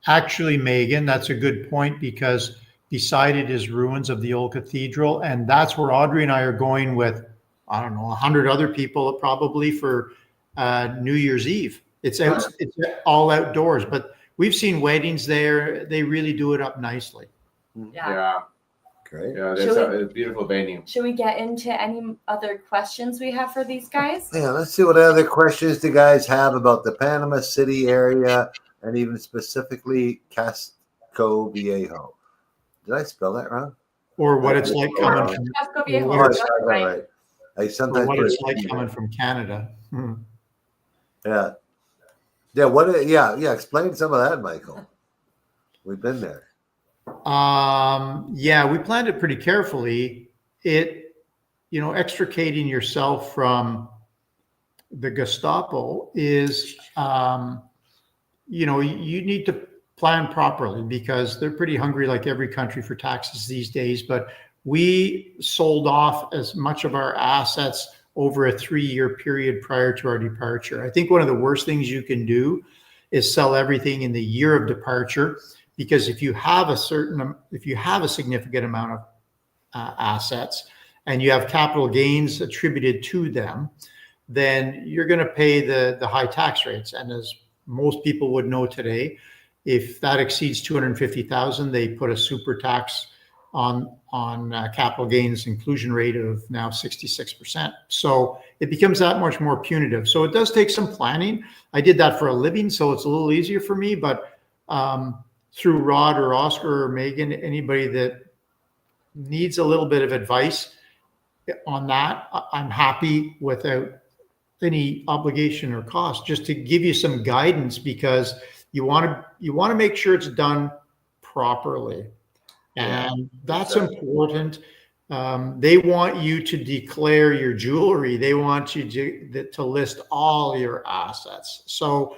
Actually, Megan, that's a good point, because beside it is ruins of the old cathedral. And that's where Audrey and I are going with, I don't know, 100 other people probably for New Year's Eve. It's all outdoors, but we've seen weddings there. They really do it up nicely. Yeah. Great. Yeah. That's Should a beautiful venue. Should we get into any other questions we have for these guys? Yeah, let's see what other questions the guys have about the Panama City area and even specifically Casco Viejo. Did I spell that wrong? Or what it's like coming from, Casco Viejo, Oh, I that's got that right. right. I or sometimes what it's like coming from Canada. Yeah. Yeah. Explain some of that, Michael. We've been there. Yeah, we planned it pretty carefully. Extricating yourself from the Gestapo is, you need to plan properly, because they're pretty hungry, like every country, for taxes these days. But we sold off as much of our assets over a 3-year period prior to our departure. I think one of the worst things you can do is sell everything in the year of departure, because if you have a significant amount of assets and you have capital gains attributed to them, then you're going to pay the high tax rates. And as most people would know today, if that exceeds 250,000, they put a super tax on capital gains inclusion rate of now 66%. So it becomes that much more punitive. So it does take some planning. I did that for a living, so it's a little easier for me. But through Rod or Oscar or Megan, anybody that needs a little bit of advice on that, I'm happy without any obligation or cost, just to give you some guidance, because you want to make sure it's done properly. And that's important. They want you to declare your jewelry. They want you to list all your assets. So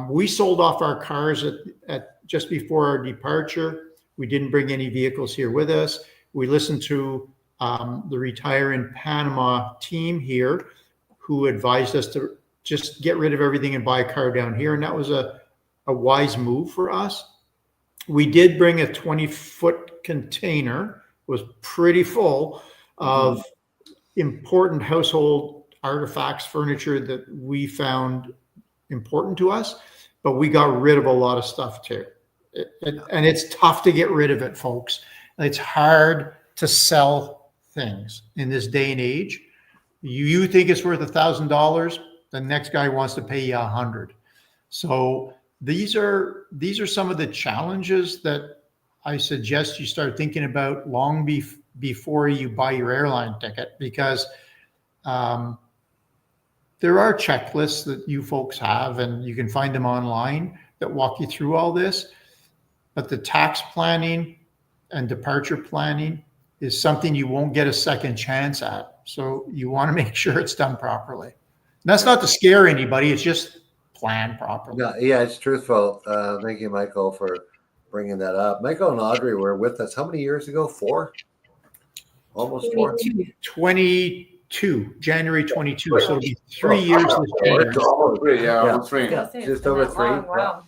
we sold off our cars at just before our departure. We didn't bring any vehicles here with us. We listened to the Retire in Panama team here, who advised us to just get rid of everything and buy a car down here. And that was a wise move for us. We did bring a 20-foot container, was pretty full of important household artifacts, furniture that we found important to us, but we got rid of a lot of stuff too. And it's tough to get rid of it, folks. It's hard to sell things in this day and age. You think it's worth $1,000, the next guy wants to pay you $100. So these are some of the challenges that I suggest you start thinking about long before you buy your airline ticket, because there are checklists that you folks have, and you can find them online that walk you through all this. But the tax planning and departure planning is something you won't get a second chance at. So you want to make sure it's done properly. And that's not to scare anybody. It's just plan properly. Yeah, it's truthful. Thank you, Michael, for bringing that up. Michael and Audrey were with us how many years ago? 4? Almost 4? 22, January 22. So it'll be 3 years this January. Almost 3, almost 3. Yeah, It's just been over that 3. long, wow.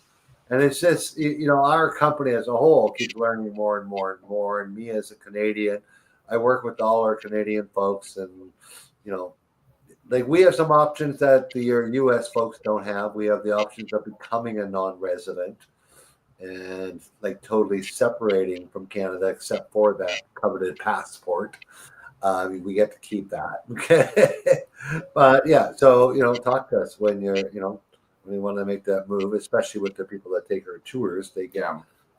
And it's just, our company as a whole keeps learning more and more and more. And me as a Canadian, I work with all our Canadian folks, and, like we have some options that your U.S. folks don't have. We have the options of becoming a non-resident and like totally separating from Canada, except for that coveted passport. We get to keep that. Okay. But yeah, so, talk to us when when you want to make that move, especially with the people that take our tours. They get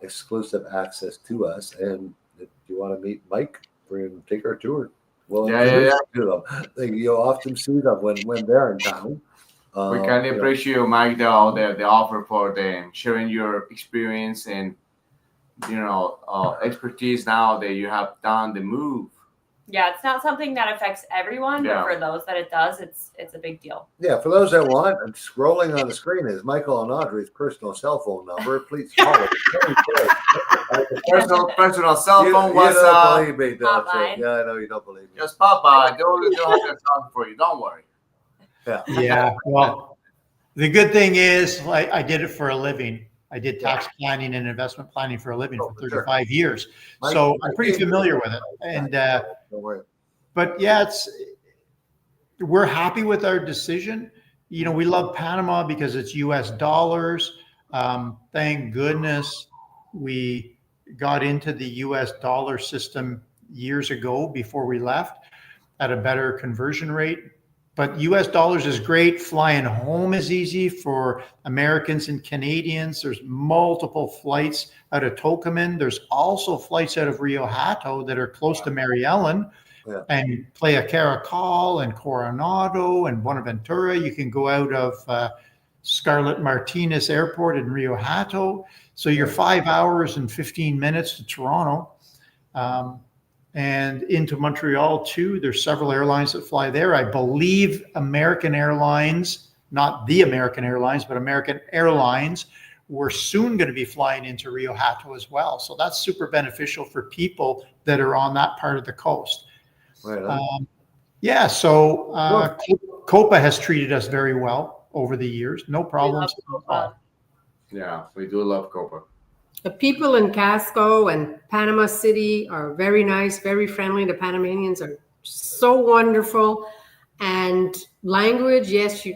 exclusive access to us. And if you want to meet Mike, we're going to take our tour. We'll introduce you to them. You'll often see them when they're in town. We can appreciate you, Mike, the offer for sharing your experience and expertise now that you have done the move. Yeah, it's not something that affects everyone, but for those that it does, it's a big deal. Yeah, for those that want, and scrolling on the screen is Michael and Audrey's personal cell phone number. Please call it. personal cell phone. You don't believe me, don't you? Hotline. Yeah, I know you don't believe me. Just pop by. Don't have to talk for you. Don't worry. Yeah. Well, the good thing is, I did it for a living. I did tax planning and investment planning for a living for 35 years. So I'm pretty familiar with it. And, don't worry. but yeah, we're happy with our decision. We love Panama because it's US dollars. Thank goodness we got into the US dollar system years ago before we left at a better conversion rate. But US dollars is great. Flying home is easy for Americans and Canadians. There's multiple flights out of Tocumen. There's also flights out of Rio Hato that are close to Mary Ellen and Playa Caracol and Coronado and Buenaventura. You can go out of Scarlett Martinez Airport in Rio Hato. So you're 5 hours and 15 minutes to Toronto. And into Montreal too. There's several airlines that fly there. I believe American Airlines, not the American Airlines, but American Airlines, we're soon going to be flying into Rio Hato as well. So that's super beneficial for people that are on that part of the coast. Right. So Copa has treated us very well over the years. No problems at all. Yeah, we do love Copa. The people in Casco and Panama City are very nice, very friendly. The Panamanians are so wonderful. And language, yes,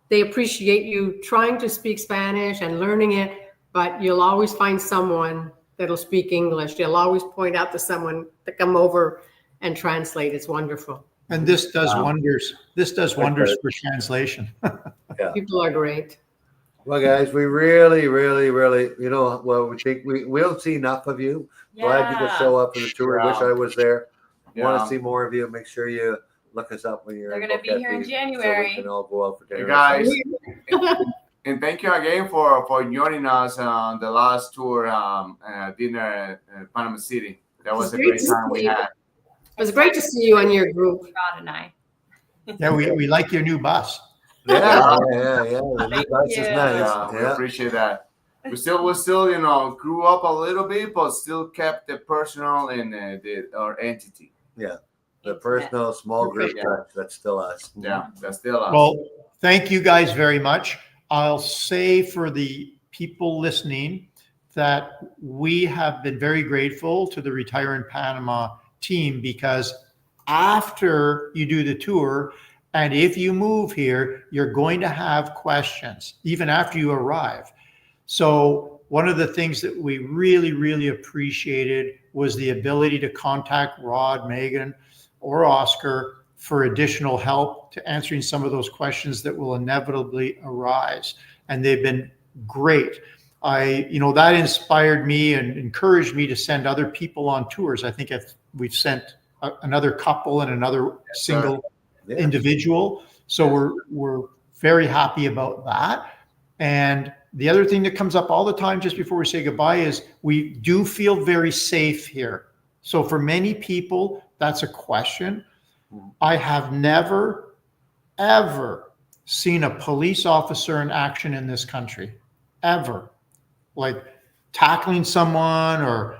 they appreciate you trying to speak Spanish and learning it, but you'll always find someone that'll speak English. They'll always point out to someone to come over and translate. It's wonderful. And this does wonders. This does wonders for translation. People are great. Well, guys, we really, really, really, we think we'll see enough of you. Glad you could show up for the tour. Wish I was there. Want to see more of you? Make sure you look us up when you're. They're going to be here in January. So we can all go out for dinner. Hey guys, and thank you again for joining us on the last tour dinner at Panama City. That was a great time we had. It was great to see you on your group. Rod and I. Yeah, we like your new bus. Yeah. The new bus is nice. We appreciate that. We still, grew up a little bit, but still kept the personal and our entity. Yeah, the personal small group that's still us. Yeah, that's still us. Well, thank you guys very much. I'll say for the people listening that we have been very grateful to the Retire in Panama team, because after you do the tour, and if you move here, you're going to have questions, even after you arrive. So one of the things that we really, really appreciated was the ability to contact Rod, Megan, or Oscar for additional help to answering some of those questions that will inevitably arise. And they've been great. That inspired me and encouraged me to send other people on tours. I think we've sent another couple and another single individual. So we're very happy about that. And the other thing that comes up all the time just before we say goodbye is we do feel very safe here. So for many people, that's a question. I have never, ever seen a police officer in action in this country, ever. Like tackling someone, or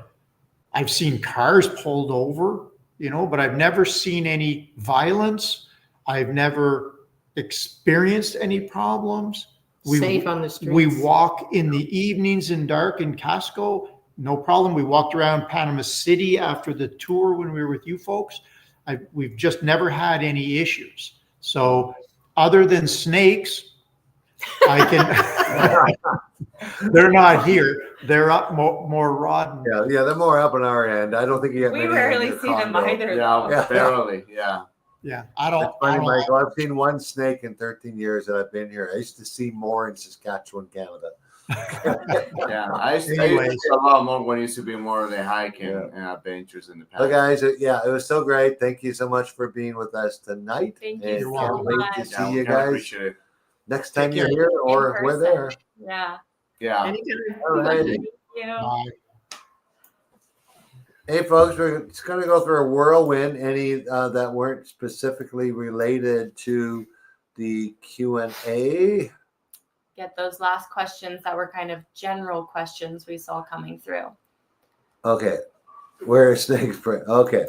I've seen cars pulled over, but I've never seen any violence. I've never experienced any problems. Safe on the streets. We walk in the evenings in dark in Casco, no problem. We walked around Panama City after the tour when we were with you folks. We've just never had any issues. So other than snakes, I can They're not here. They're up more Rawdon. Yeah, they're more up on our end. I don't think you get We many in rarely your see them condo. either. Yeah, Yeah. barely. Yeah. Yeah, It's funny, Michael. I've seen one snake in 13 years that I've been here. I used to see more in Saskatchewan, Canada. Yeah, I used to Anyways. see a lot more when it used to be more of the hiking and adventures in the past. Well, guys, yeah, it was so great. Thank you so much for being with us tonight. Thank you And You're so can't wait much. to Yeah, see we you can guys appreciate it. next time Take you're care. here or In we're person. there. Yeah. Yeah. Anytime. All right. Thank you. Bye. Hey, folks, we're just going to go through a whirlwind. Any that weren't specifically related to the Q&A. Get those last questions that were kind of general questions we saw coming through. Okay, where is snakes? Okay,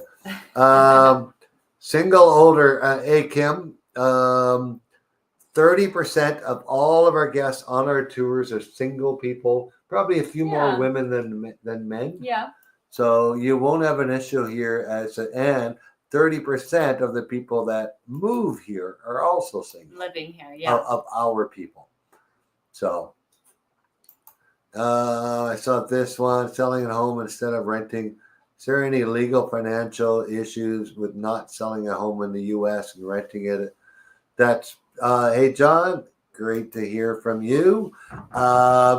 single older. Hey, Kim. 30% of all of our guests on our tours are single people. Probably a few more Yeah. women than men. Yeah. So you won't have an issue here. And 30% of the people that move here are also single. Living here. Yeah. Of our people. So I saw this one, selling a home instead of renting. Is there any legal financial issues with not selling a home in the U.S. and renting it? That's hey, John, great to hear from you.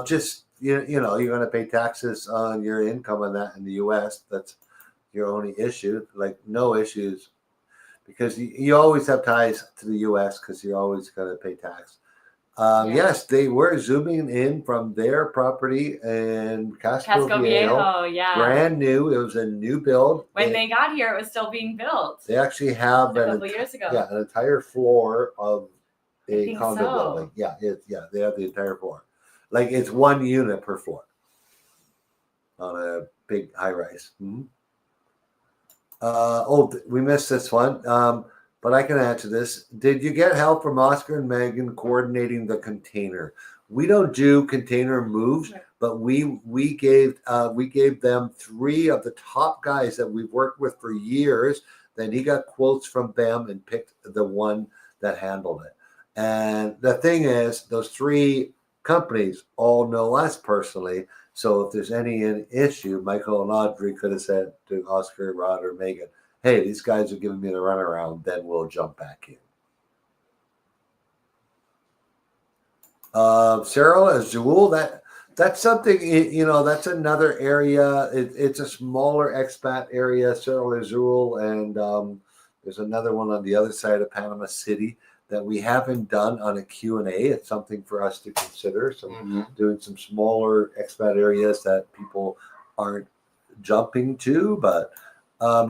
Just you know, you're going to pay taxes on your income on that in the U.S. That's your only issue. Like no issues, because you always have ties to the U.S. because you're always going to pay tax. Yes, they were zooming in from their property in Casco Viejo. Yeah. Brand new. It was a new build. When they got here, it was still being built. They actually have a couple years ago. an entire floor of I a think condo so. building. Yeah, they have the entire floor. Like it's one unit per floor on a big high rise. Mm-hmm. We missed this one, but I can answer this. Did you get help from Oscar and Megan coordinating the container? We don't do container moves, but we gave them 3 of the top guys that we've worked with for years. Then he got quotes from them and picked the one that handled it. And the thing is, those 3 companies all know us personally. So if there's any issue, Michael and Audrey could have said to Oscar, Rod, or Megan, hey, these guys are giving me the runaround, then we'll jump back in. Cyril Azul, that's something, you know, that's another area. It's a smaller expat area, Cyril Azul, and there's another one on the other side of Panama City that we haven't done on a Q&A. It's something for us to consider. So doing some smaller expat areas that people aren't jumping to. But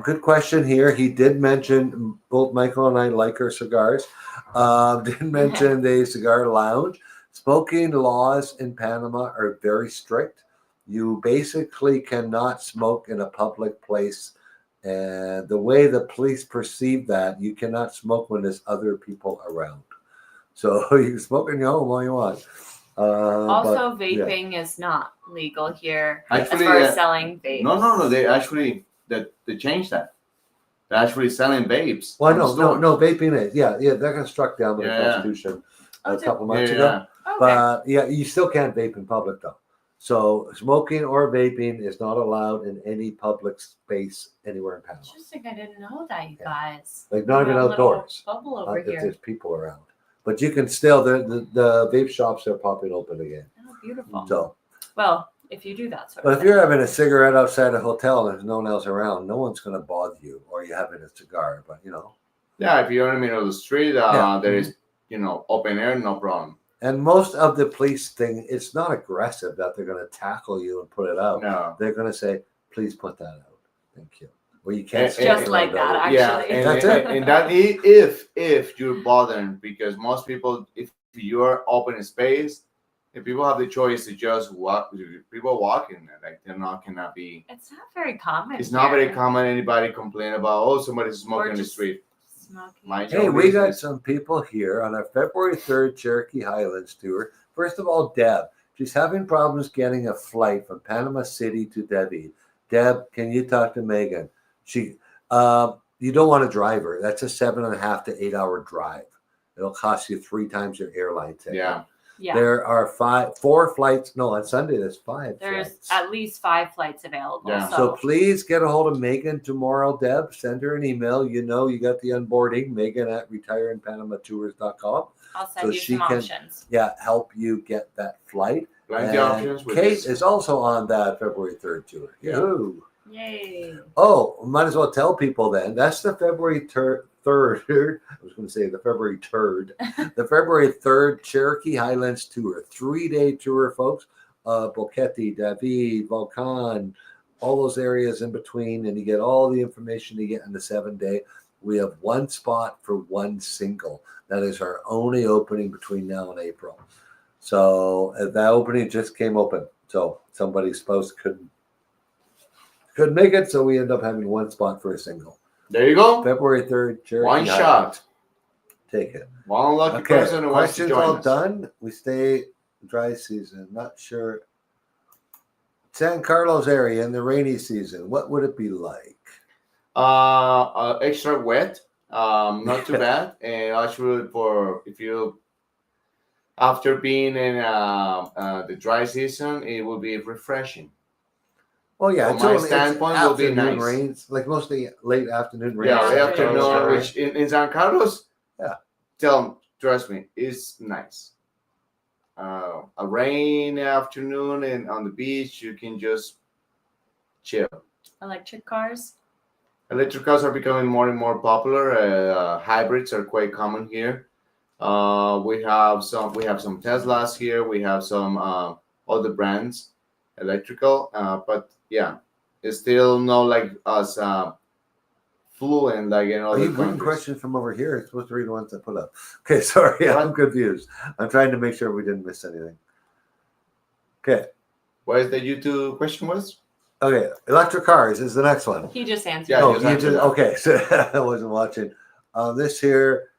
good question here. He did mention, both Michael and I like our cigars. Did mention the cigar lounge. Smoking laws in Panama are very strict. You basically cannot smoke in a public place. And the way the police perceive that, you cannot smoke when there's other people around. So you can smoke in your home all you want. Also, vaping is not legal here Actually, as far as selling vapes. No. They actually they changed that. They're actually selling vapes. Well, no, vaping is. Yeah, that got struck down by the Constitution a couple months ago. Okay. But you still can't vape in public though. So smoking or vaping is not allowed in any public space anywhere in Panama. Interesting. I didn't know that, you guys. Like not even outdoors. Bubble over If here. there's people around. But you can still, the vape shops are popping open again. Oh, beautiful. So, Well, if you do that sort but of if you're having a cigarette outside a hotel and there's no one else around, no one's going to bother you, or you're having a cigar. But Yeah, if you're in the middle of the street, there is open air, no problem. And most of the police thing, it's not aggressive that they're going to tackle you and put it out. No. They're going to say, "Please put that out. Thank you." Well, you can't It's just like that, actually. Yeah, That's it. And that if you're bothered, because most people, if you're open in space, if people have the choice to just walk, people walking, like cannot be. It's not very common. It's not here. very common. Anybody complain about somebody's smoking in the street. Smoking. Hey, we got some people here on our February 3rd Cherokee Highlands tour. First of all, Deb. She's having problems getting a flight from Panama City to Debbie. Deb, can you talk to Megan? You don't want to drive her. That's a 7.5 to 8 hour drive. It'll cost you 3 times your airline ticket. Yeah. Yeah. There are 4 flights. No, on Sunday there's 5 There's flights. at least 5 flights available. Yeah. So please get a hold of Megan tomorrow, Deb. Send her an email. You know you got the onboarding, Megan@retireandpanamatours.com. I'll so send you she some can- options. Yeah, help you get that flight. Plenty And options with Kate this. is also on that February 3rd tour. Yeah. Yahoo! Yay. Oh, might as well tell people then. That's the February 3rd. I was going to say the February 3rd. The February 3rd Cherokee Highlands tour. 3-day tour, folks. Boquete, David, Volcan, all those areas in between. And you get all the information you get in the 7-day. We have 1 spot for 1 single. That is our only opening between now and April. So that opening just came open. So somebody's spouse couldn't make it, so we end up having 1 spot for a single. There you go. February 3rd, Cherokee One Highlands. shot. Take it. One lucky Okay, person who wants to questions join all us. done. We stay dry season. Not sure. San Carlos area in the rainy season, what would it be like? Extra wet. Not too bad. And actually, if you after being in the dry season, it will be refreshing. Oh yeah, From it's my only- standpoint, it's will be afternoon nice. rains, like mostly late afternoon rains. Yeah, Yeah, the San afternoon, Carlos area. which in San Carlos, Yeah. trust me, it's nice. A rain afternoon and on the beach, you can just chill. Electric cars. Electric cars are becoming more and more popular. Hybrids are quite common here. We have some Teslas here. We have some other brands, electrical. But yeah, it's still not like as fluent like in Are other you reading countries. questions from over here? You're supposed to read the ones I put up. Okay, sorry, I'm What? confused. I'm trying to make sure we didn't miss anything. Okay, What is the YouTube question was? okay, electric cars is the next one. He just answered. Yeah, Oh, just you answer just that. okay. So I wasn't watching. This here,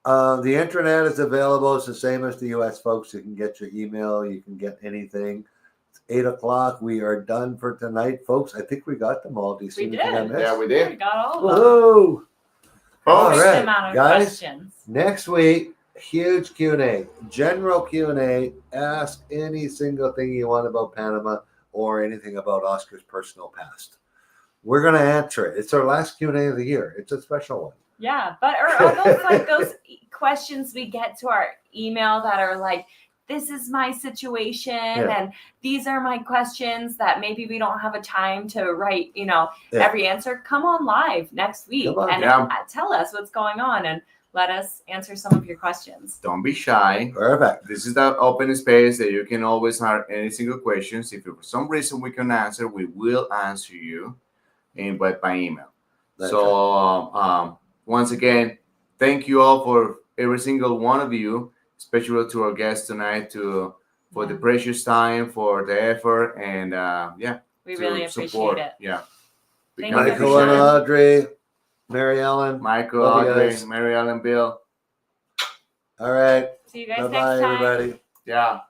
the internet is available. It's the same as the U.S. folks. You can get your email. You can get anything. It's 8:00. We are done for tonight, folks. I think we got them all. Do you see We anything I did. missed? Yeah, we We did. got all of them. Whoa! All Perfect right, amount of guys. questions. Next week, huge Q&A, general Q&A. Ask any single thing you want about Panama or anything about Oscar's personal past. We're going to answer it. It's our last Q&A of the year. It's a special one. Yeah, but are those like those questions we get to our email that are like, this is my situation and these are my questions that maybe we don't have a time to write, every answer. Come on live next week Come on. and Yeah. tell us what's going on and let us answer some of your questions. Don't be shy. Perfect. This is the open space that you can always have any single questions. If for some reason we can answer, we will answer you, but by email. That's So once again, thank you all for every single one of you, especially to our guests tonight, for the precious time, for the effort, and We to really appreciate support. it. Yeah, we Thank can you, Michael and appreciate it. Audrey, Mary Ellen. Michael, Love you Audrey, guys. Mary Ellen, Bill. All right. See you guys Bye-bye, next time. everybody. Yeah.